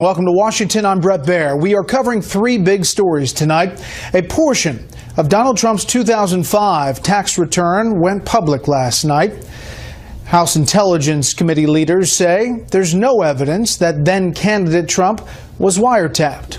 Welcome to Washington. I'm Bret Baier. We are covering three big stories tonight. A portion of Donald Trump's 2005 tax return went public last night. House Intelligence Committee leaders say there's no evidence that then-candidate Trump was wiretapped.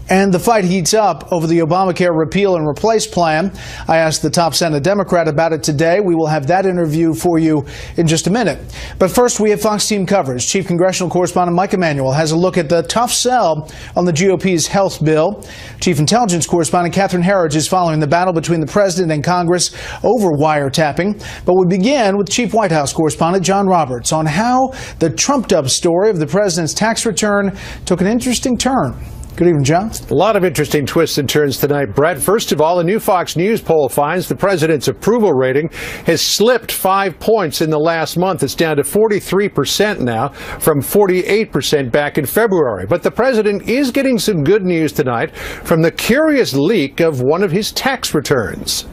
And the fight heats up over the Obamacare repeal and replace plan. I asked the top Senate Democrat about it today. We will have that interview for you in just a minute. But first, we have Fox team coverage. Chief Congressional Correspondent Mike Emanuel has a look at the tough sell on the GOP's health bill. Chief Intelligence Correspondent Catherine Herridge is following the battle between the president and Congress over wiretapping. But we begin with Chief White House Correspondent John Roberts on how the trumped-up story of the president's tax return took an interesting turn. Good evening, John. A lot of interesting twists and turns tonight, Brett. First of all, a new Fox News poll finds the president's approval rating has slipped 5 points in the last month. It's down to 43% now from 48% back in February. But the president is getting some good news tonight from the curious leak of one of his tax returns.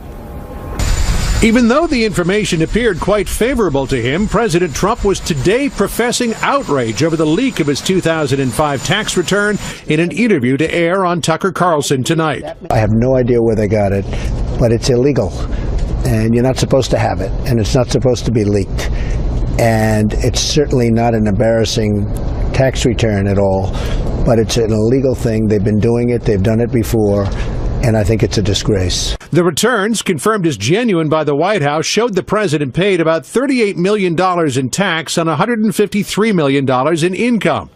Even though the information appeared quite favorable to him, President Trump was today professing outrage over the leak of his 2005 tax return in an interview to air on Tucker Carlson tonight. I have no idea where they got it, but it's illegal, and you're not supposed to have it, and it's not supposed to be leaked. And it's certainly not an embarrassing tax return at all, but it's an illegal thing. They've been doing it. They've done it before. And I think it's a disgrace. The returns, confirmed as genuine by the White House, showed the president paid about $38 million in tax on $153 million in income.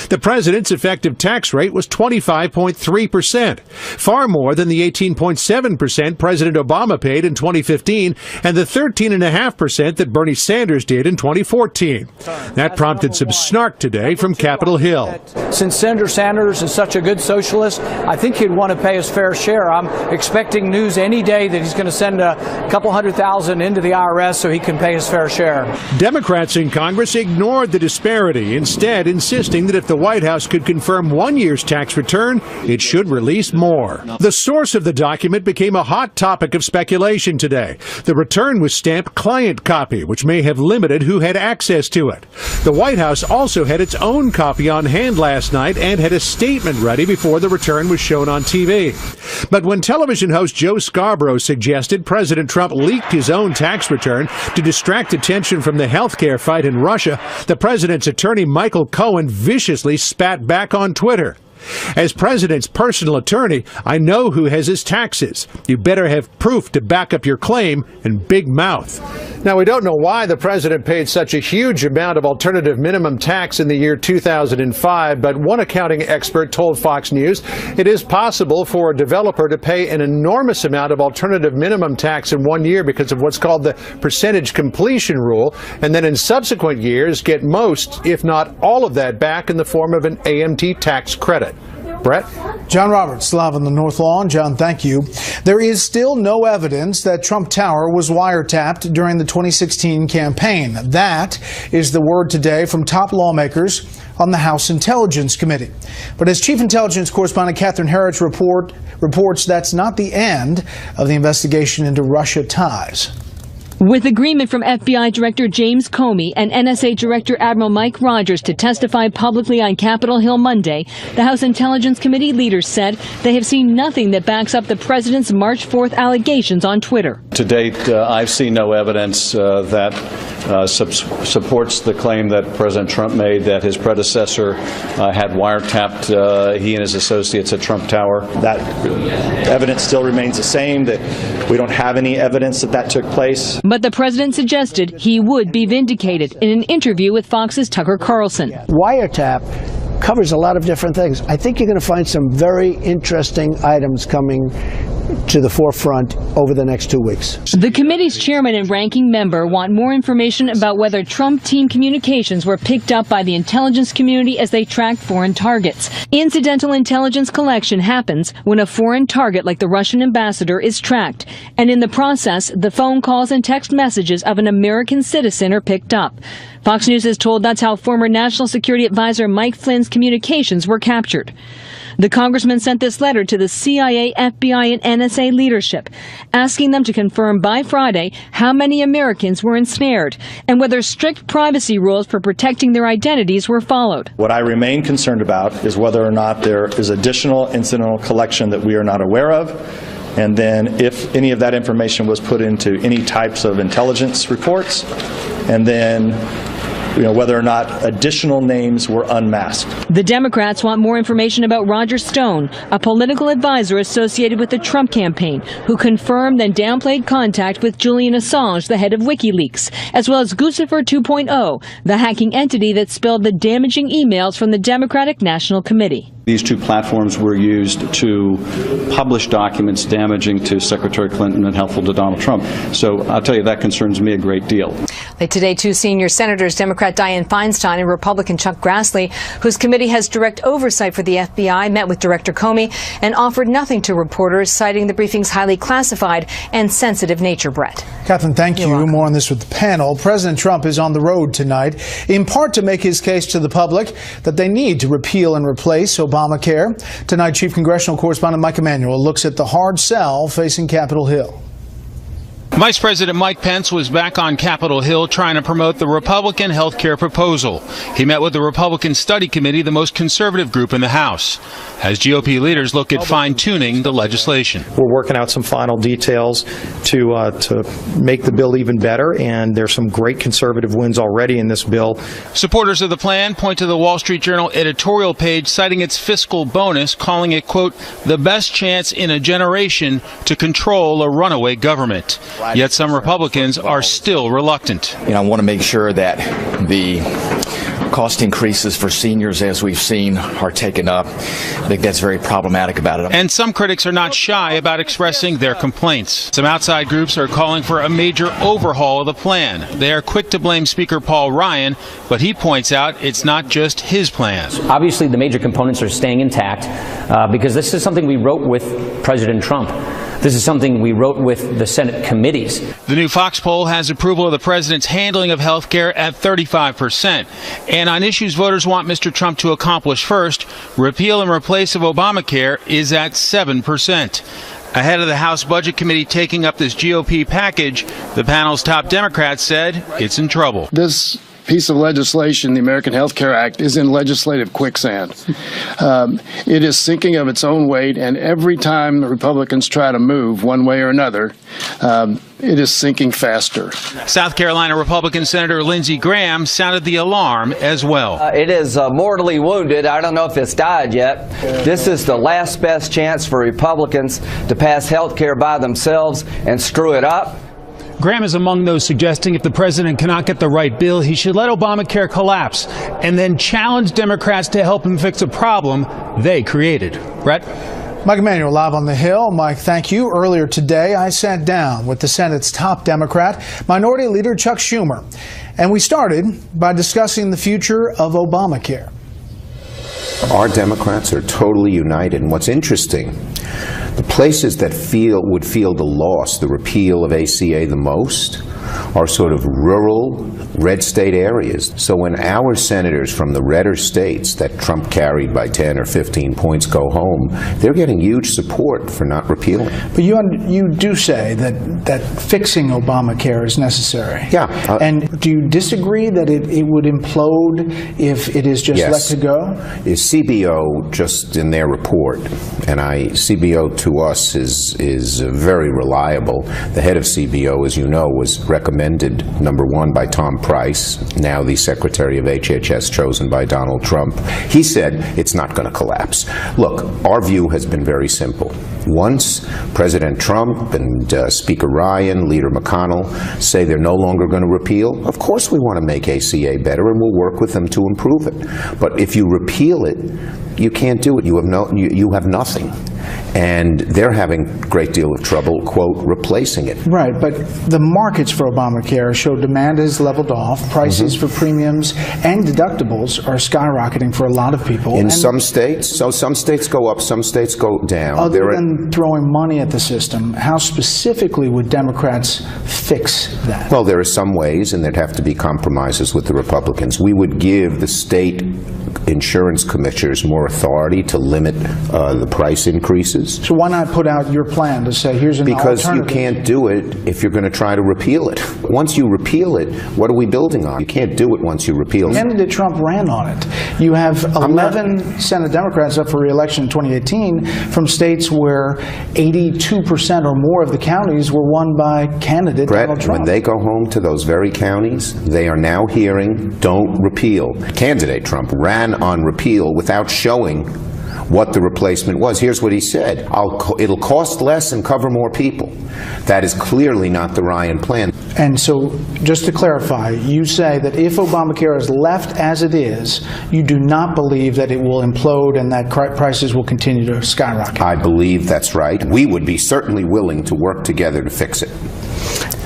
The president's effective tax rate was 25.3%, far more than the 18.7% President Obama paid in 2015 and the 13.5% that Bernie Sanders did in 2014. That prompted some snark today from Capitol Hill. Since Senator Sanders is such a good socialist, I think he'd want to pay his fair share. I'm expecting news any day that he's going to send a couple $100,000 into the IRS so he can pay his fair share. Democrats in Congress ignored the disparity, instead insisting that if the White House could confirm 1 year's tax return, it should release more. The source of the document became a hot topic of speculation today. The return was stamped client copy, which may have limited who had access to it. The White House also had its own copy on hand last night and had a statement ready before the return was shown on TV. But when television host Joe Scarborough suggested President Trump leaked his own tax return to distract attention from the healthcare fight in Russia, the president's attorney Michael Cohen viciously spat back on Twitter. As president's personal attorney, I know who has his taxes. You better have proof to back up your claim, and big mouth. Now, we don't know why the president paid such a huge amount of alternative minimum tax in the year 2005, but one accounting expert told Fox News it is possible for a developer to pay an enormous amount of alternative minimum tax in 1 year because of what's called the percentage completion rule, and then in subsequent years get most, if not all of that back in the form of an AMT tax credit. Brett? John Roberts, live on the North Lawn. John, thank you. There is still no evidence that Trump Tower was wiretapped during the 2016 campaign. That is the word today from top lawmakers on the House Intelligence Committee. But as Chief Intelligence Correspondent Catherine Herridge reports, that's not the end of the investigation into Russia ties. With agreement from FBI Director James Comey and NSA Director Admiral Mike Rogers to testify publicly on Capitol Hill Monday, the House Intelligence Committee leaders said they have seen nothing that backs up the president's March 4th allegations on Twitter. To date, I've seen no evidence that supports the claim that President Trump made that his predecessor had wiretapped he and his associates at Trump Tower. That evidence still remains the same, that we don't have any evidence that that took place. But the president suggested he would be vindicated in an interview with Fox's Tucker Carlson. Wiretap covers a lot of different things. I think you're going to find some very interesting items coming to the forefront over the next 2 weeks. The committee's chairman and ranking member want more information about whether Trump team communications were picked up by the intelligence community as they tracked foreign targets. Incidental intelligence collection happens when a foreign target like the Russian ambassador is tracked, and in the process, the phone calls and text messages of an American citizen are picked up. Fox News is told that's how former National Security Advisor Mike Flynn's communications were captured. The congressman sent this letter to the CIA, FBI, and NSA leadership, asking them to confirm by Friday how many Americans were ensnared and whether strict privacy rules for protecting their identities were followed. What I remain concerned about is whether or not there is additional incidental collection that we are not aware of, and then if any of that information was put into any types of intelligence reports, and then whether or not additional names were unmasked. The Democrats want more information about Roger Stone, a political advisor associated with the Trump campaign, who confirmed and downplayed contact with Julian Assange, the head of WikiLeaks, as well as Guccifer 2.0, the hacking entity that spilled the damaging emails from the Democratic National Committee. These two platforms were used to publish documents damaging to Secretary Clinton and helpful to Donald Trump. So I'll tell you, that concerns me a great deal. Late today, two senior senators, Democrat Dianne Feinstein and Republican Chuck Grassley, whose committee has direct oversight for the FBI, met with Director Comey and offered nothing to reporters, citing the briefing's highly classified and sensitive nature. Brett. Catherine, thank you. More on this with the panel. President Trump is on the road tonight, in part to make his case to the public that they need to repeal and replace Obamacare. Tonight, Chief Congressional Correspondent Mike Emanuel looks at the hard sell facing Capitol Hill. Vice President Mike Pence was back on Capitol Hill trying to promote the Republican health care proposal. He met with the Republican Study Committee, the most conservative group in the House, as GOP leaders look at fine-tuning the legislation. We're working out some final details to make the bill even better, and there's some great conservative wins already in this bill. Supporters of the plan point to the Wall Street Journal editorial page citing its fiscal bonus, calling it, quote, the best chance in a generation to control a runaway government. Yet some Republicans are still reluctant. I want to make sure that the cost increases for seniors, as we've seen, are taken up. I think that's very problematic about it. And some critics are not shy about expressing their complaints. Some outside groups are calling for a major overhaul of the plan. They are quick to blame Speaker Paul Ryan, but he points out it's not just his plan. Obviously, the major components are staying intact because this is something we wrote with President Trump. This is something we wrote with the Senate committees. The new Fox poll has approval of the president's handling of health care at 35%. And on issues voters want Mr. Trump to accomplish first, repeal and replace of Obamacare is at 7%. Ahead of the House Budget Committee taking up this GOP package, the panel's top Democrats said it's in trouble. This piece of legislation, the American Health Care Act, is in legislative quicksand. It is sinking of its own weight, and every time the Republicans try to move one way or another, it is sinking faster. South Carolina Republican Senator Lindsey Graham sounded the alarm as well. It is mortally wounded. I don't know if it's died yet. This is the last best chance for Republicans to pass health care by themselves and screw it up. Graham is among those suggesting if the president cannot get the right bill, he should let Obamacare collapse and then challenge Democrats to help him fix a problem they created. Brett? Mike Emanuel live on the Hill. Mike, thank you. Earlier today, I sat down with the Senate's top Democrat, Minority Leader Chuck Schumer, and we started by discussing the future of Obamacare. Our Democrats are totally united, and what's interesting, the places that would feel the loss, the repeal of ACA the most, are sort of rural, red state areas. So when our senators from the redder states that Trump carried by 10 or 15 points go home, they're getting huge support for not repealing. But you do say that fixing Obamacare is necessary. Yeah. And do you disagree that it would implode if it is just let to go? CBO, just in their report, and CBO to us is very reliable. The head of CBO, as you know, was recommended, #1, by Tom Price, now the Secretary of HHS chosen by Donald Trump. He said it's not going to collapse. Look, our view has been very simple. Once President Trump and Speaker Ryan, Leader McConnell say they're no longer going to repeal, of course we want to make ACA better and we'll work with them to improve it. But if you repeal it, you can't do it. You have nothing. And they're having a great deal of trouble, quote, replacing it. Right, but the markets for Obamacare show demand has leveled off. Prices for premiums and deductibles are skyrocketing for a lot of people. In some states, so some states go up, some states go down. Other than throwing money at the system, how specifically would Democrats fix that? Well, there are some ways, and there'd have to be compromises with the Republicans. We would give the state insurance commissioners more authority to limit the price increases. So why not put out your plan to say, here's an Because alternative? you can't do it if you're going to try to repeal it. Once you repeal it, what are we building on? You can't do it once you repeal it. Candidate Trump ran on it. You have 11 Senate Democrats up for re-election in 2018 from states where 82% or more of the counties were won by candidate Donald Trump. When they go home to those very counties, they are now hearing, don't repeal. Candidate Trump ran on repeal without showing what the replacement was. Here's what he said. It'll cost less and cover more people. That is clearly not the Ryan plan. And so, just to clarify, you say that if Obamacare is left as it is, you do not believe that it will implode and that prices will continue to skyrocket. I believe that's right. We would be certainly willing to work together to fix it.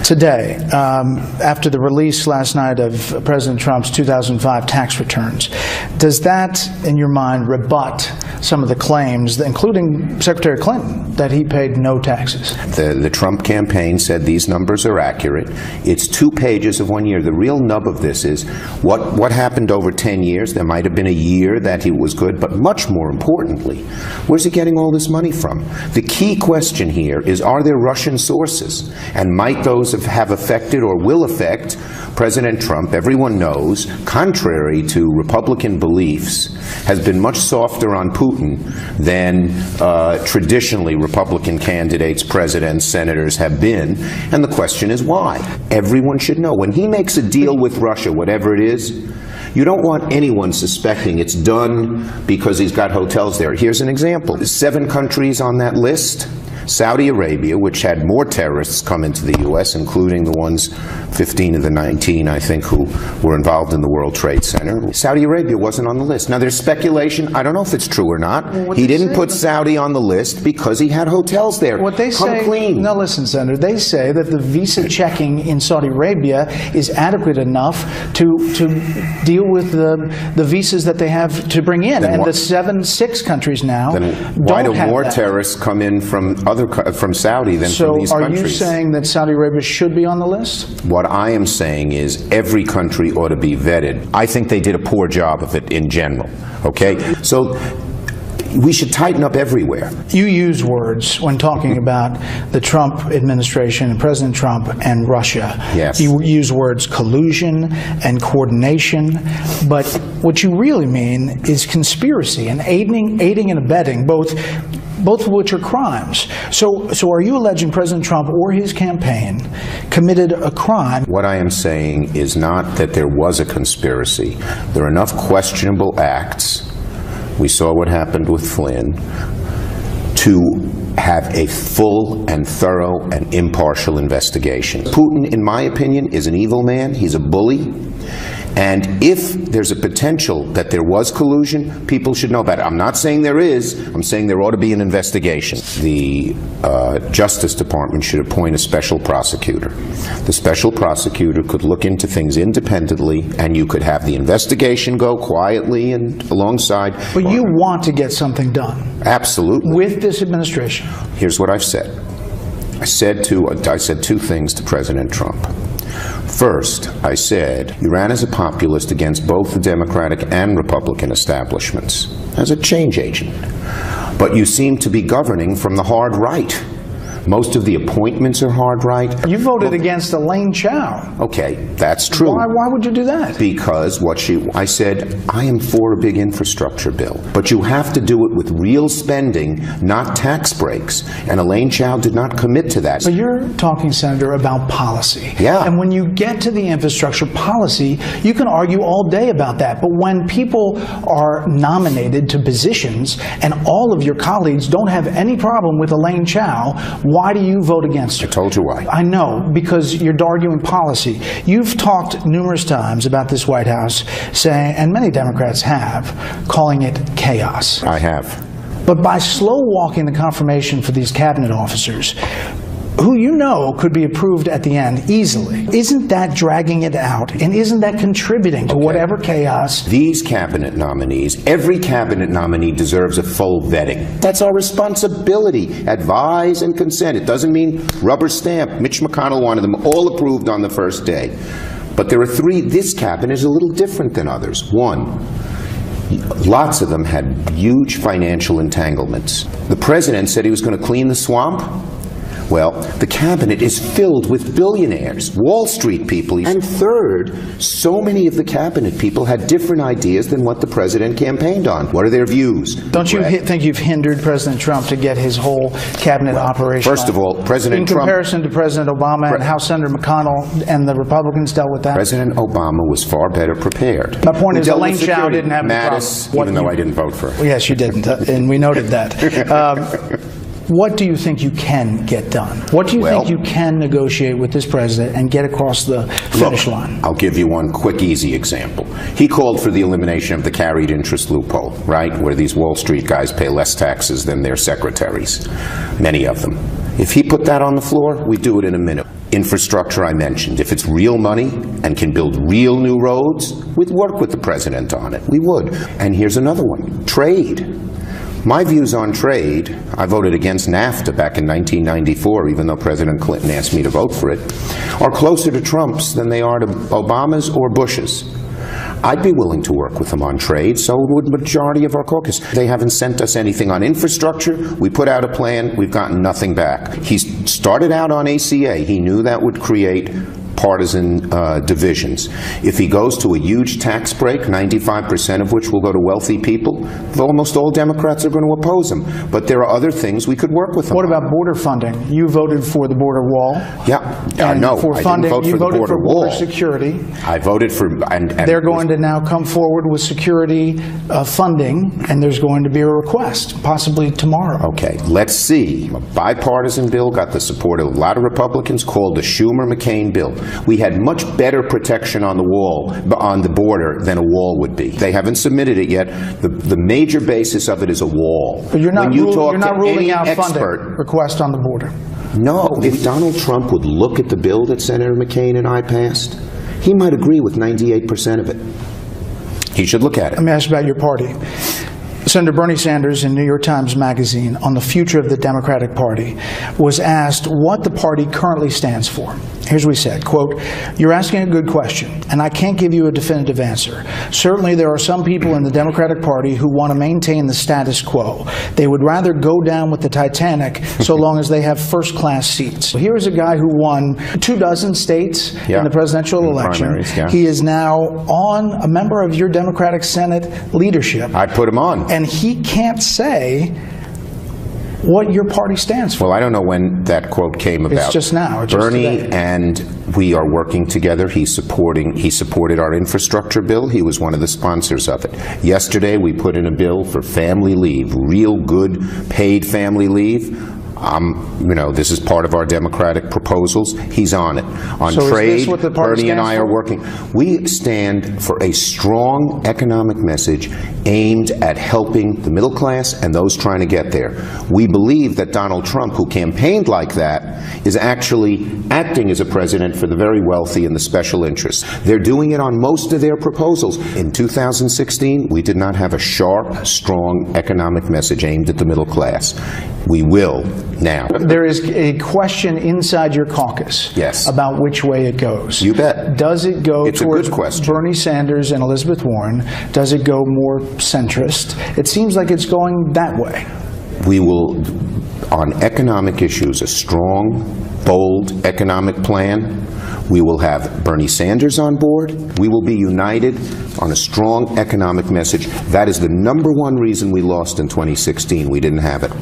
Today, after the release last night of President Trump's 2005 tax returns, does that, in your mind, rebut some of the claims, including Secretary Clinton, that he paid no taxes? The Trump campaign said these numbers are accurate. It's 2 pages of 1 year. The real nub of this is what happened over 10 years. There might have been a year that he was good, but much more importantly, where's he getting all this money from? The key question here is, are there Russian sources? And might those have affected or will affect President Trump? Everyone knows, contrary to Republican beliefs, has been much softer on Putin than traditionally Republican candidates, presidents, senators have been. And the question is why? Everyone should know. When he makes a deal with Russia, whatever it is, you don't want anyone suspecting it's done because he's got hotels there. Here's an example. 7 countries on that list. Saudi Arabia, which had more terrorists come into the U.S., including the ones, 15 of the 19, I think, who were involved in the World Trade Center. Saudi Arabia wasn't on the list. Now, there's speculation. I don't know if it's true or not. Well, he didn't put Saudi on the list because he had hotels there. What they say, clean. No, listen, Senator, they say that the visa checking in Saudi Arabia is adequate enough to deal with the visas that they have to bring in. And the 6 countries now then why do more terrorists come in from Saudi than from these countries? So are you saying that Saudi Arabia should be on the list? What I am saying is every country ought to be vetted. I think they did a poor job of it in general, okay? So we should tighten up everywhere. You use words when talking about the Trump administration and President Trump and Russia. Yes. You use words collusion and coordination, but what you really mean is conspiracy and aiding and abetting, both of which are crimes. So are you alleging President Trump or his campaign committed a crime? What I am saying is not that there was a conspiracy. There are enough questionable acts, we saw what happened with Flynn, to have a full and thorough and impartial investigation. Putin, in my opinion, is an evil man. He's a bully. And if there's a potential that there was collusion, people should know about it. I'm not saying there is. I'm saying there ought to be an investigation. The Justice Department should appoint a special prosecutor. The special prosecutor could look into things independently, and you could have the investigation go quietly and alongside. But you want to get something done. Absolutely. With this administration. Here's what I've said. I said 2 things to President Trump. First, I said, you ran as a populist against both the Democratic and Republican establishments, as a change agent. But you seem to be governing from the hard right. Most of the appointments are hard right. You voted against Elaine Chao. Okay, that's true. Why would you do that? Because I said, I am for a big infrastructure bill, but you have to do it with real spending, not tax breaks. And Elaine Chao did not commit to that. But you're talking, Senator, about policy. Yeah. And when you get to the infrastructure policy, you can argue all day about that. But when people are nominated to positions and all of your colleagues don't have any problem with Elaine Chao, why do you vote against her? I told you why. I know, because you're arguing policy. You've talked numerous times about this White House, saying, and many Democrats have, calling it chaos. I have. But by slow walking the confirmation for these cabinet officers, who you know could be approved at the end easily, isn't that dragging it out? And isn't that contributing to whatever chaos? These cabinet nominees, every cabinet nominee deserves a full vetting. That's our responsibility. Advise and consent. It doesn't mean rubber stamp. Mitch McConnell wanted them all approved on the first day. But there are 3. This cabinet is a little different than others. 1, Lots of them had huge financial entanglements. The president said he was going to clean the swamp. Well, the cabinet is filled with billionaires, Wall Street people. And third, so many of the cabinet people had different ideas than what the president campaigned on. What are their views? Don't you think you've hindered President Trump to get his whole cabinet operation? First of all, President Trump... In comparison to President Obama and how Senator McConnell and the Republicans dealt with that? President Obama was far better prepared. My point is, Elaine Chao didn't have Mattis, the problem. even though I didn't vote for her. Yes, you didn't, and we noted that. What do you think you can get done? What do you think you can negotiate with this president and get across the finish line? I'll give you one quick, easy example. He called for the elimination of the carried interest loophole, right, where these Wall Street guys pay less taxes than their secretaries, many of them. If he put that on the floor, we'd do it in a minute. Infrastructure I mentioned. If it's real money and can build real new roads, we'd work with the president on it. We would. And here's another one. Trade. My views on trade, I voted against NAFTA back in 1994, even though President Clinton asked me to vote for it, are closer to Trump's than they are to Obama's or Bush's. I'd be willing to work with them on trade, so would the majority of our caucus. They haven't sent us anything on infrastructure. We put out a plan. We've gotten nothing back. He started out on ACA. He knew that would create partisan divisions. If he goes to a huge tax break, 95% of which will go to wealthy people, almost all Democrats are going to oppose him. But there are other things we could work with him on. What about border funding? You voted for the border wall. Yeah. No, for I funding, didn't vote for the border wall. Border security. I voted for... And they're going to now come forward with security funding, and there's going to be a request, possibly tomorrow. Okay, let's see. A bipartisan bill got the support of a lot of Republicans, called the Schumer-McCain bill. We had much better protection on the wall, on the border, than a wall would be. They haven't submitted it yet. The major basis of it is a wall. But you're not, you're not ruling out funding expert, request on the border. No. If Donald Trump would look at the bill that Senator McCain and I passed, he might agree with 98% of it. He should look at it. Let me ask you about your party. Senator Bernie Sanders in New York Times Magazine on the future of the Democratic Party was asked what the party currently stands for. Here's what he said, quote, "You're asking a good question, and I can't give you a definitive answer. Certainly there are some people in the Democratic Party who want to maintain the status quo. They would rather go down with the Titanic so long as they have first-class seats." Here is a guy who won 24 states in the presidential election. He is now a member of your Democratic Senate leadership. I put him on. And he can't say what your party stands for. Well, I don't know when that quote came about. It's just now. It's Bernie just today. And we are working together. He supported our infrastructure bill. He was one of the sponsors of it. Yesterday, we put in a bill for family leave, real good paid family leave. This is part of our Democratic proposals. He's on it. On trade, Bernie and I are working. We stand for a strong economic message aimed at helping the middle class and those trying to get there. We believe that Donald Trump, who campaigned like that, is actually acting as a president for the very wealthy and the special interests. They're doing it on most of their proposals. In 2016, we did not have a sharp, strong economic message aimed at the middle class. We will now. There is a question inside your caucus about which way it goes. You bet. Does it go towards a good question. Bernie Sanders and Elizabeth Warren? Does it go more centrist? It seems like it's going that way. We will, on economic issues, a strong, bold economic plan. We will have Bernie Sanders on board. We will be united on a strong economic message. That is the #1 reason we lost in 2016. We didn't have it.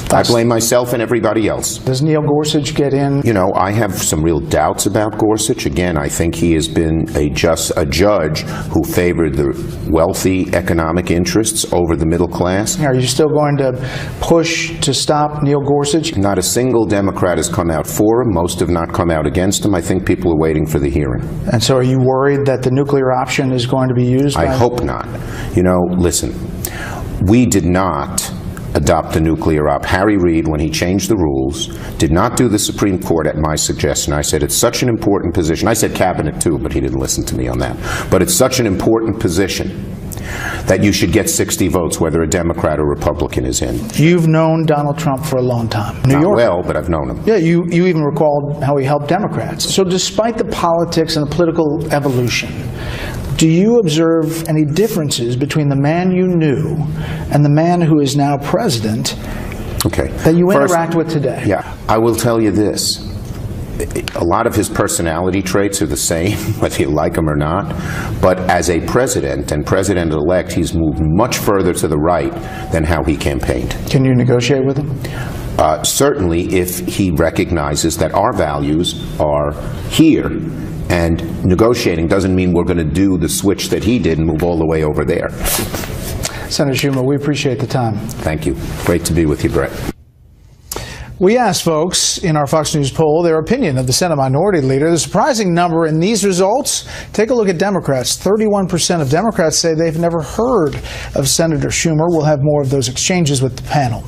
I blame myself and everybody else. Does Neil Gorsuch get in? You know, I have some real doubts about Gorsuch. Again, I think he has been a judge who favored the wealthy economic interests over the middle class. Are you still going to push to stop Neil Gorsuch? Not a single Democrat has come out for him. Most have not come out against him. I think people are waiting for the hearing. And so are you worried that the nuclear option is going to be used? I hope not. You know, listen, we did not adopt the nuclear op. Harry Reid, when he changed the rules, did not do the Supreme Court at my suggestion. I said it's such an important position. I said cabinet too, but he didn't listen to me on that. But it's such an important position that you should get 60 votes whether a Democrat or Republican is in. You've known Donald Trump for a long time. Not well, but I've known him. Yeah, you even recalled how he helped Democrats. So despite the politics and the political evolution, Do you observe any differences between the man you knew and the man who is now president that you interact with today? Yeah, I will tell you this. A lot of his personality traits are the same, whether you like him or not. But as a president and president-elect, he's moved much further to the right than how he campaigned. Can you negotiate with him? Certainly, if he recognizes that our values are here, and negotiating doesn't mean we're going to do the switch that he did and move all the way over there. Senator Schumer, we appreciate the time. Thank you. Great to be with you, Brett. We asked folks in our Fox News poll their opinion of the Senate Minority Leader. The surprising number in these results, take a look at Democrats. 31% of Democrats say they've never heard of Senator Schumer. We'll have more of those exchanges with the panel.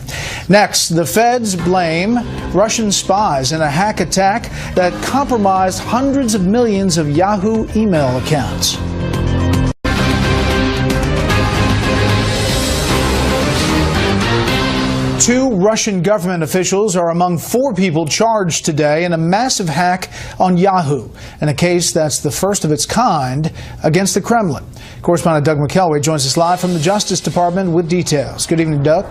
Next, the feds blame Russian spies in a hack attack that compromised hundreds of millions of Yahoo email accounts. Two Russian government officials are among 4 people charged today in a massive hack on Yahoo, in a case that's the first of its kind against the Kremlin. Correspondent Doug McKelway joins us live from the Justice Department with details. Good evening, Doug.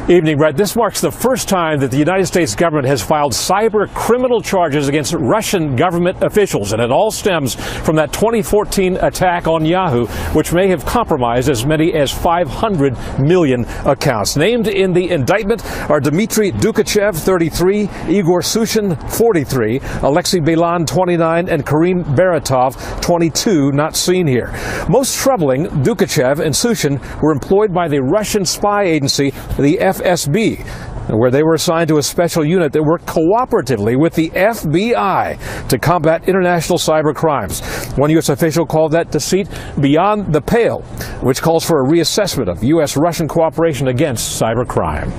Evening, Brett. This marks the first time that the United States government has filed cyber criminal charges against Russian government officials, and it all stems from that 2014 attack on Yahoo, which may have compromised as many as 500 million accounts. Named in the indictment are Dmitry Dukachev, 33, Igor Sushin, 43, Alexei Bailan, 29, and Karim Baratov, 22, not seen here. Most troubling, Dukachev and Sushin were employed by the Russian spy agency, the FSB, where they were assigned to a special unit that worked cooperatively with the FBI to combat international cyber crimes. One U.S. official called that deceit beyond the pale, which calls for a reassessment of U.S.-Russian cooperation against cybercrime.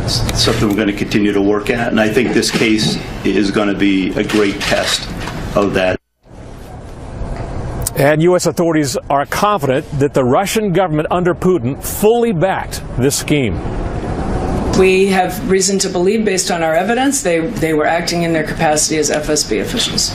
It's something we're going to continue to work at, and I think this case is going to be a great test of that. And U.S. authorities are confident that the Russian government under Putin fully backed this scheme. We have reason to believe, based on our evidence, they were acting in their capacity as FSB officials.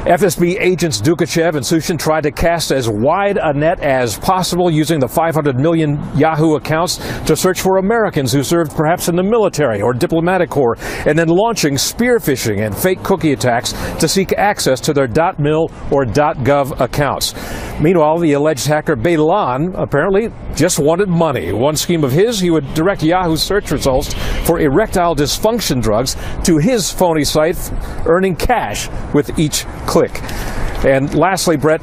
FSB agents Dukachev and Sushin tried to cast as wide a net as possible, using the 500 million Yahoo accounts to search for Americans who served perhaps in the military or diplomatic corps, and then launching spear phishing and fake cookie attacks to seek access to their .mil or .gov accounts. Meanwhile, the alleged hacker Bailan apparently just wanted money. One scheme of his, he would direct Yahoo search results for erectile dysfunction drugs to his phony site, earning cash with each click. And lastly, Brett,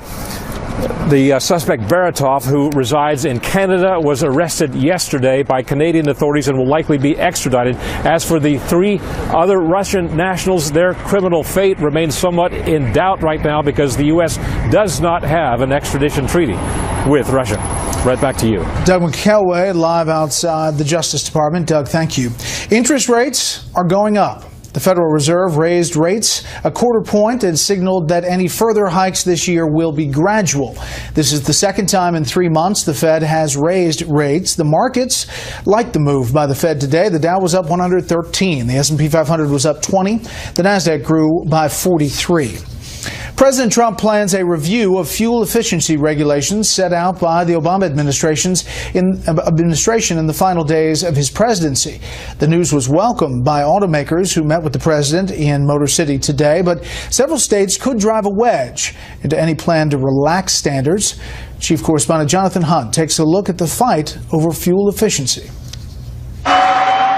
the suspect Baratov, who resides in Canada, was arrested yesterday by Canadian authorities and will likely be extradited. As for the 3 other Russian nationals, their criminal fate remains somewhat in doubt right now because the U.S. does not have an extradition treaty with Russia. Right back to you. Doug McKelway, live outside the Justice Department. Doug, thank you. Interest rates are going up. The Federal Reserve raised rates a quarter point and signaled that any further hikes this year will be gradual. This is the second time in 3 months the Fed has raised rates. The markets like the move by the Fed today. The Dow was up 113. The S&P 500 was up 20. The NASDAQ grew by 43. President Trump plans a review of fuel efficiency regulations set out by the Obama administration in the final days of his presidency. The news was welcomed by automakers who met with the president in Motor City today, but several states could drive a wedge into any plan to relax standards. Chief Correspondent Jonathan Hunt takes a look at the fight over fuel efficiency.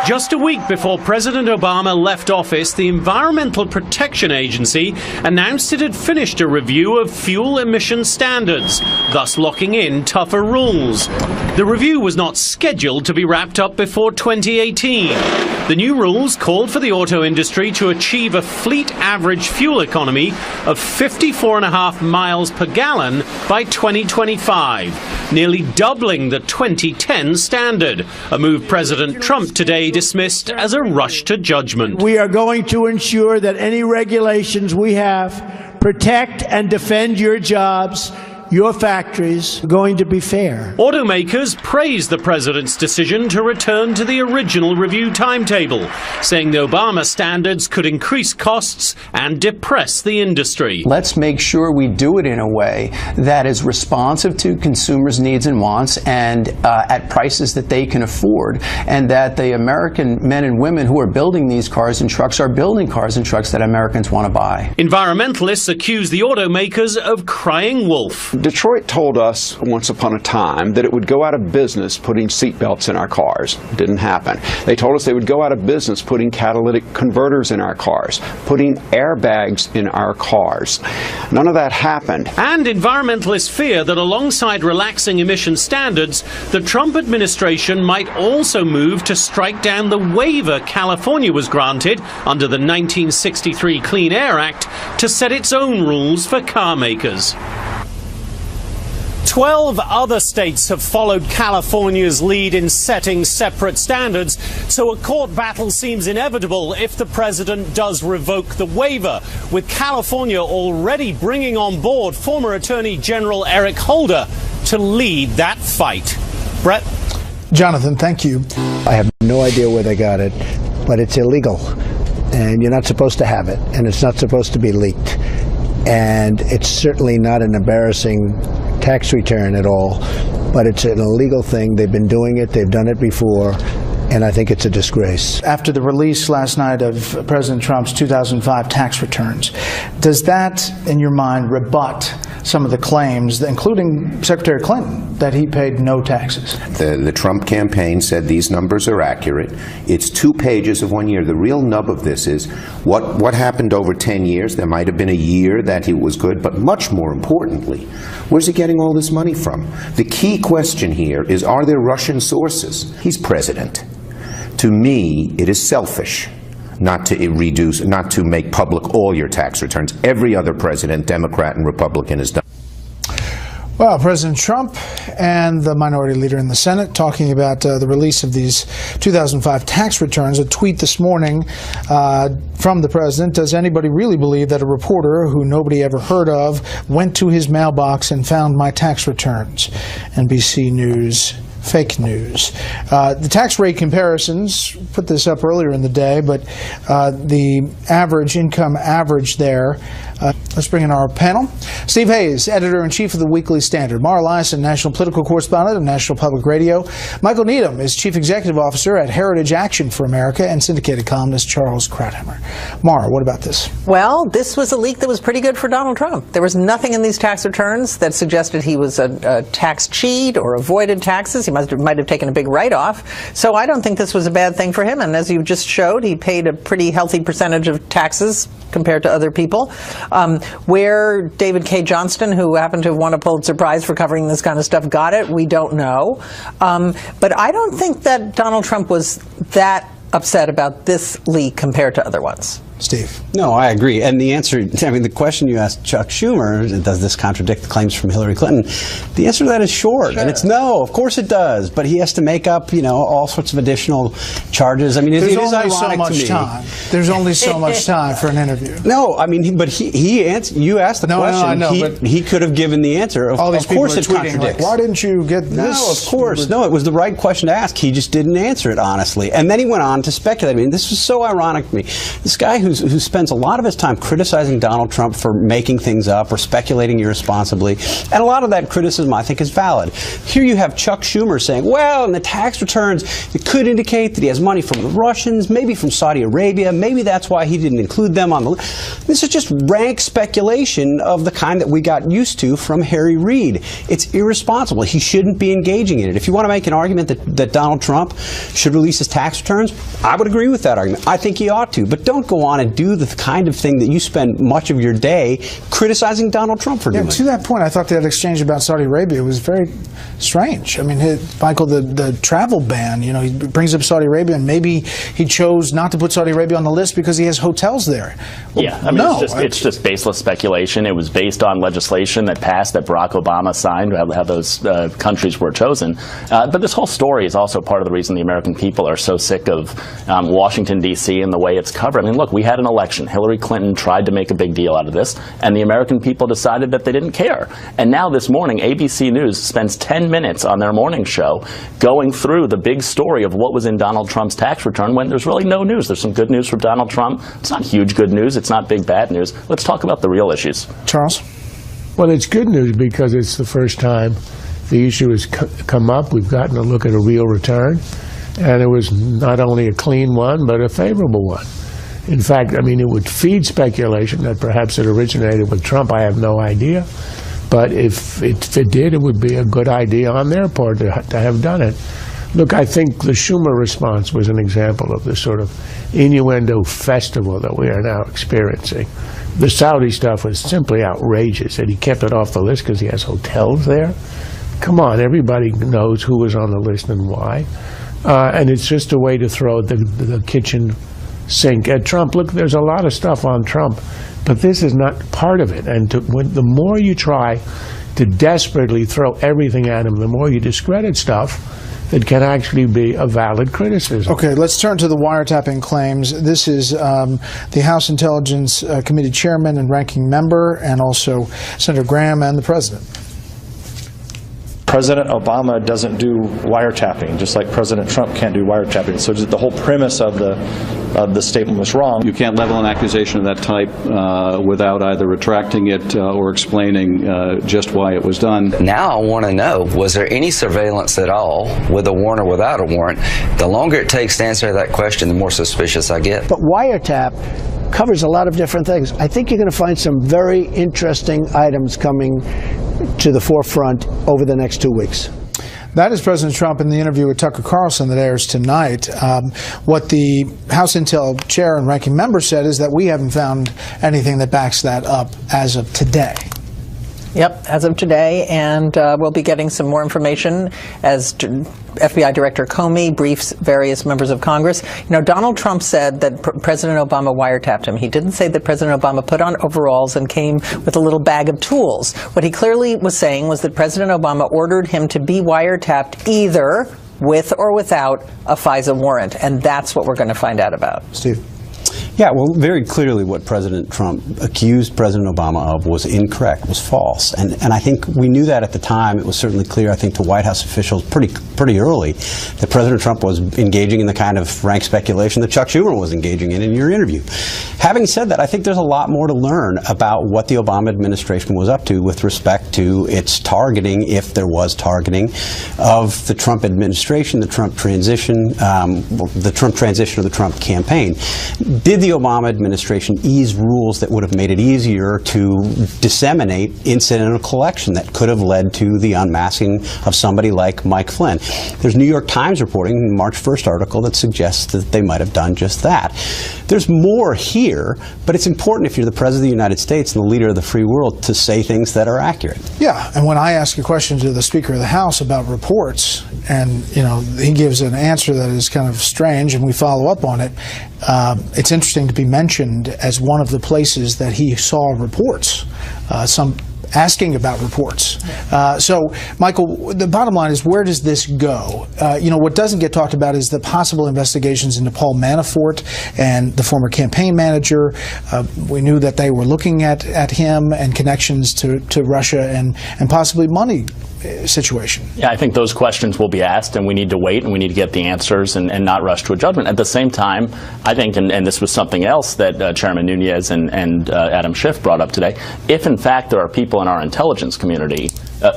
Just a week before President Obama left office, the Environmental Protection Agency announced it had finished a review of fuel emission standards, thus locking in tougher rules. The review was not scheduled to be wrapped up before 2018. The new rules called for the auto industry to achieve a fleet average fuel economy of 54.5 miles per gallon by 2025, nearly doubling the 2010 standard, a move President Trump today dismissed as a rush to judgment. We are going to ensure that any regulations we have protect and defend your jobs, your factories going to be fair? Automakers praised the president's decision to return to the original review timetable, saying the Obama standards could increase costs and depress the industry. Let's make sure we do it in a way that is responsive to consumers' needs and wants and at prices that they can afford, and that the American men and women who are building these cars and trucks are building cars and trucks that Americans want to buy. Environmentalists accuse the automakers of crying wolf. Detroit told us once upon a time that it would go out of business putting seatbelts in our cars. Didn't happen. They told us they would go out of business putting catalytic converters in our cars, putting airbags in our cars. None of that happened. And environmentalists fear that alongside relaxing emission standards, the Trump administration might also move to strike down the waiver California was granted under the 1963 Clean Air Act to set its own rules for car makers. 12 other states have followed California's lead in setting separate standards, so a court battle seems inevitable if the president does revoke the waiver, with California already bringing on board former Attorney General Eric Holder to lead that fight. Brett? Jonathan, thank you. I have no idea where they got it, but it's illegal, and you're not supposed to have it, and it's not supposed to be leaked. And it's certainly not an embarrassing tax return at all, but it's an illegal thing. They've been doing it. They've done it before. And I think it's a disgrace. After the release last night of President Trump's 2005 tax returns, does that, in your mind, rebut some of the claims, including Secretary Clinton, that he paid no taxes? The Trump campaign said these numbers are accurate. It's 2 pages of 1 year. The real nub of this is what happened over 10 years. There might have been a year that he was good, but much more importantly, where's he getting all this money from? The key question here is, are there Russian sources? He's president. To me, it is selfish not to make public all your tax returns. Every other president, Democrat and Republican, has done. Well, President Trump and the minority leader in the Senate talking about the release of these 2005 tax returns. A tweet this morning from the president: does anybody really believe that a reporter who nobody ever heard of went to his mailbox and found my tax returns? NBC News. Fake news. The tax rate comparisons, put this up earlier in the day, but the average income average there. Let's bring in our panel. Steve Hayes, editor-in-chief of the Weekly Standard. Mara Liasson, national political correspondent of National Public Radio. Michael Needham is chief executive officer at Heritage Action for America, and syndicated columnist Charles Krauthammer. Mara, what about this? Well, this was a leak that was pretty good for Donald Trump. There was nothing in these tax returns that suggested he was a tax cheat or avoided taxes. He might have taken a big write-off. So I don't think this was a bad thing for him. And as you just showed, he paid a pretty healthy percentage of taxes compared to other people. Where David K. Johnston, who happened to have won a Pulitzer Prize for covering this kind of stuff, got it, we don't know. But I don't think that Donald Trump was that upset about this leak compared to other ones. Steve? No, I agree. And the answer, I mean, the question you asked Chuck Schumer, does this contradict the claims from Hillary Clinton? The answer to that is short. Sure. And it's no, of course it does. But he has to make up, all sorts of additional charges. I mean, it is ironic so much time. There's only so much time for an interview. No, I mean, he answered, you asked the question. I know, but he could have given the answer. All these of course people are it tweeting, contradicts. like, why didn't you get this? No, of course. No, it was the right question to ask. He just didn't answer it honestly. And then he went on to speculate. I mean, this was so ironic to me. This guy who spends a lot of his time criticizing Donald Trump for making things up or speculating irresponsibly, and a lot of that criticism I think is valid. Here you have Chuck Schumer saying, well, in the tax returns it could indicate that he has money from the Russians, maybe from Saudi Arabia, maybe that's why he didn't include them on the list. This is just rank speculation of the kind that we got used to from Harry Reid. It's irresponsible. He shouldn't be engaging in it. If you want to make an argument that Donald Trump should release his tax returns, I would agree with that argument. I think he ought to, but don't go on and do the kind of thing that you spend much of your day criticizing Donald Trump for doing. To that point, I thought that exchange about Saudi Arabia was very strange. I mean, Michael, the travel ban, he brings up Saudi Arabia, and maybe he chose not to put Saudi Arabia on the list because he has hotels there. Well, yeah, I mean, it's just baseless speculation. It was based on legislation that passed that Barack Obama signed, how those countries were chosen. But this whole story is also part of the reason the American people are so sick of Washington, D.C. and the way it's covered. I mean, look, we had an election. Hillary Clinton tried to make a big deal out of this, and the American people decided that they didn't care. And now this morning, ABC News spends 10 minutes on their morning show going through the big story of what was in Donald Trump's tax return when there's really no news. There's some good news for Donald Trump. It's not huge good news. It's not big bad news. Let's talk about the real issues. Charles? Well, it's good news because it's the first time the issue has come up. We've gotten a look at a real return, and it was not only a clean one, but a favorable one. In fact, I mean, it would feed speculation that perhaps it originated with Trump. I have no idea. But if it did, it would be a good idea on their part to have done it. Look, I think the Schumer response was an example of the sort of innuendo festival that we are now experiencing. The Saudi stuff was simply outrageous, and he kept it off the list because he has hotels there. Come on, everybody knows who was on the list and why. And it's just a way to throw the kitchen sink at Trump. Look, there's a lot of stuff on Trump, but this is not part of it. And the more you try to desperately throw everything at him, the more you discredit stuff that can actually be a valid criticism. Okay, let's turn to the wiretapping claims. This is the House Intelligence Committee Chairman and Ranking Member, and also Senator Graham and the President. President Obama doesn't do wiretapping, just like President Trump can't do wiretapping. So the whole premise of the statement was wrong. You can't level an accusation of that type without either retracting it or explaining just why it was done. Now I want to know, was there any surveillance at all, with a warrant or without a warrant? The longer it takes to answer that question, the more suspicious I get. But wiretap covers a lot of different things. I think you're going to find some very interesting items coming to the forefront over the next 2 weeks. That is President Trump in the interview with Tucker Carlson that airs tonight. What the House Intel Chair and Ranking Member said is that we haven't found anything that backs that up as of today. Yep, as of today, and we'll be getting some more information as FBI Director Comey briefs various members of Congress. You know, Donald Trump said that President Obama wiretapped him. He didn't say that President Obama put on overalls and came with a little bag of tools. What he clearly was saying was that President Obama ordered him to be wiretapped either with or without a FISA warrant, and that's what we're going to find out about. Steve. Yeah, well, very clearly what President Trump accused President Obama of was incorrect, was false. And I think we knew that at the time. It was certainly clear, I think, to White House officials pretty early that President Trump was engaging in the kind of rank speculation that Chuck Schumer was engaging in your interview. Having said that, I think there's a lot more to learn about what the Obama administration was up to with respect to its targeting, if there was targeting, of the Trump administration, the Trump transition or the Trump campaign. Did the Obama administration ease rules that would have made it easier to disseminate incidental collection that could have led to the unmasking of somebody like Mike Flynn? There's New York Times reporting in the March 1st article that suggests that they might have done just that. There's more here, but it's important if you're the President of the United States and the leader of the free world to say things that are accurate. Yeah, and when I ask a question to the Speaker of the House about reports, and he gives an answer that is kind of strange, and we follow up on it, it's interesting to be mentioned as one of the places that he saw reports, some asking about reports. So, Michael, the bottom line is, where does this go? What doesn't get talked about is the possible investigations into Paul Manafort and the former campaign manager. We knew that they were looking at him and connections to Russia and possibly money situation. Yeah, I think those questions will be asked, and we need to wait and we need to get the answers and not rush to a judgment. At the same time, I think, and this was something else that Chairman Nunes and Adam Schiff brought up today, if in fact there are people in our intelligence community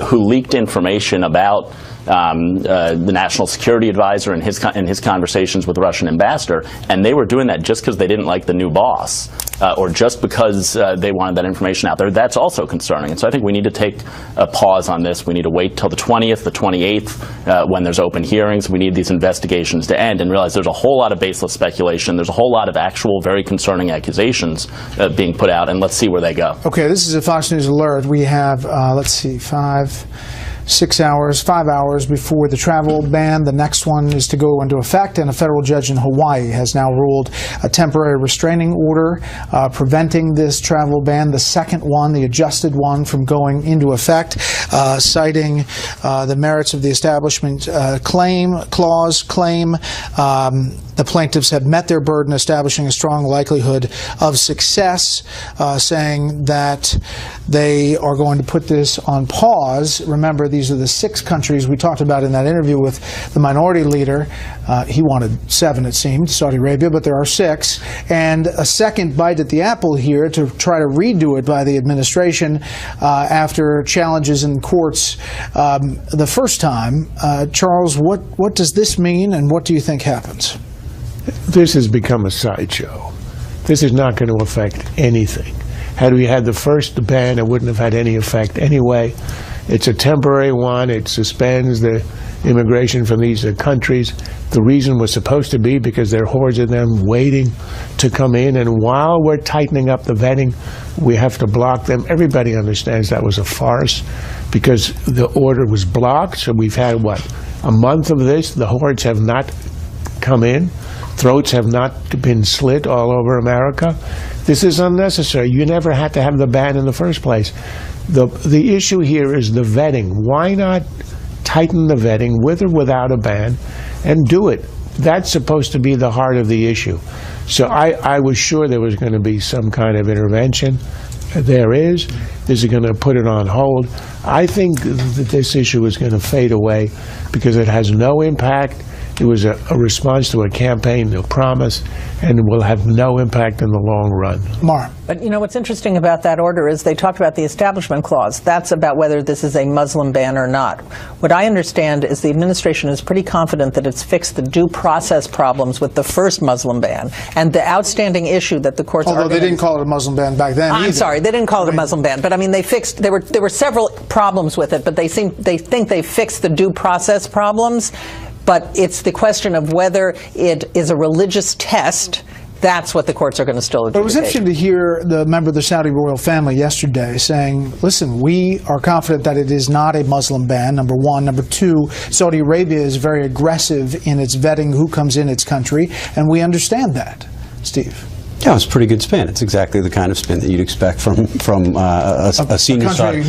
who leaked information about the National Security Advisor and his conversations with the Russian ambassador, and they were doing that just because they didn't like the new boss, or just because they wanted that information out there, that's also concerning. And so I think we need to take a pause on this. We need to wait till the 20th, the 28th, when there's open hearings. We need these investigations to end and realize there's a whole lot of baseless speculation. There's a whole lot of actual very concerning accusations being put out, and let's see where they go. Okay, this is a Fox News alert. We have, let's see, 5... 5 hours before the travel ban. The next one is to go into effect, and a federal judge in Hawaii has now ruled a temporary restraining order preventing this travel ban, the second one, the adjusted one, from going into effect, citing the merits of the Establishment Clause claim. The plaintiffs have met their burden, establishing a strong likelihood of success, saying that they are going to put this on pause. Remember, these are the 6 countries we talked about in that interview with the minority leader. He wanted 7, it seemed, Saudi Arabia, but there are 6. And a second bite at the apple here to try to redo it by the administration after challenges in courts the first time. Charles, what does this mean, and what do you think happens? This has become a sideshow. This is not going to affect anything. Had we had the first ban, it wouldn't have had any effect anyway. It's a temporary one. It suspends the immigration from these countries. The reason was supposed to be because there are hordes of them waiting to come in, and while we're tightening up the vetting, we have to block them. Everybody understands that was a farce because the order was blocked, so we've had, a month of this. The hordes have not come in. Throats have not been slit all over America. This is unnecessary. You never had to have the ban in the first place. The issue here is the vetting. Why not tighten the vetting with or without a ban and do it? That's supposed to be the heart of the issue. So I was sure there was going to be some kind of intervention. There is. This is going to put it on hold. I think that this issue is going to fade away because it has no impact. It was a response to a campaign, a promise, and will have no impact in the long run. Mara. But you know what's interesting about that order is they talked about the Establishment Clause. That's about whether this is a Muslim ban or not. What I understand is the administration is pretty confident that it's fixed the due process problems with the first Muslim ban and the outstanding issue that the courts. Although they didn't call it a Muslim ban back then. I'm sorry, they didn't call it a Muslim ban, but I mean they fixed. There were several problems with it, but they think they fixed the due process problems. But it's the question of whether it is a religious test. That's what the courts are going to still adjudicate. It was interesting to hear the member of the Saudi royal family yesterday saying, listen, we are confident that it is not a Muslim ban, number one. Number two, Saudi Arabia is very aggressive in its vetting who comes in its country, and we understand that. Steve. Yeah, it's a pretty good spin. It's exactly the kind of spin that you'd expect from a senior Saudi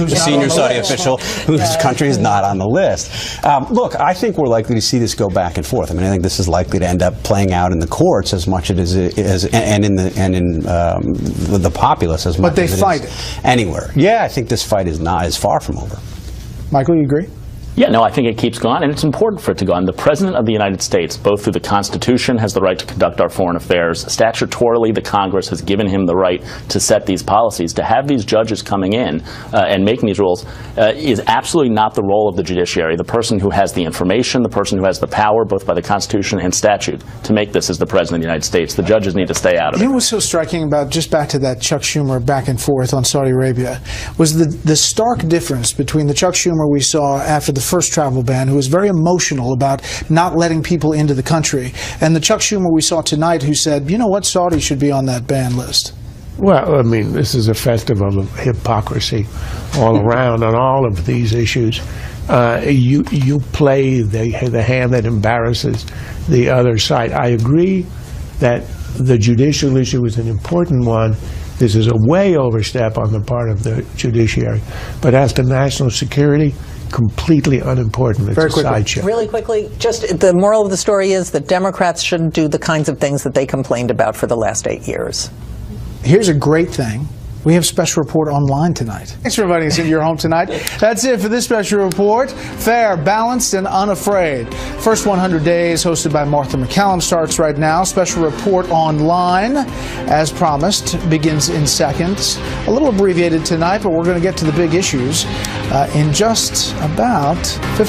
official whose country is not on the list. Look, I think we're likely to see this go back and forth. I mean, I think this is likely to end up playing out in the courts as much as it is, and in the populace as much. But they as fight it is anywhere. Yeah, I think this fight is far from over. Michael, you agree? Yeah, no, I think it keeps going, and it's important for it to go on. The President of the United States, both through the Constitution, has the right to conduct our foreign affairs. Statutorily, the Congress has given him the right to set these policies. To have these judges coming in and making these rules is absolutely not the role of the judiciary. The person who has the information, the person who has the power, both by the Constitution and statute, to make this is the President of the United States. The judges need to stay out of it. You know what's so striking about, just back to that Chuck Schumer back and forth on Saudi Arabia, was the stark difference between the Chuck Schumer we saw after the first travel ban, who was very emotional about not letting people into the country, and the Chuck Schumer we saw tonight who said, you know what, Saudi should be on that ban list. Well, I mean, this is a festival of hypocrisy all around on all of these issues. You play the hand that embarrasses the other side. I agree that the judicial issue is an important one. This is a way overstep on the part of the judiciary. But as to national security, completely unimportant. It's a sideshow. Really quickly, just the moral of the story is that Democrats shouldn't do the kinds of things that they complained about for the last 8 years. Here's a great thing. We have Special Report online tonight. Thanks for inviting us into your home tonight. That's it for this Special Report. Fair, balanced, and unafraid. First 100 Days, hosted by Martha McCallum, starts right now. Special Report online, as promised, begins in seconds. A little abbreviated tonight, but we're going to get to the big issues in just about 15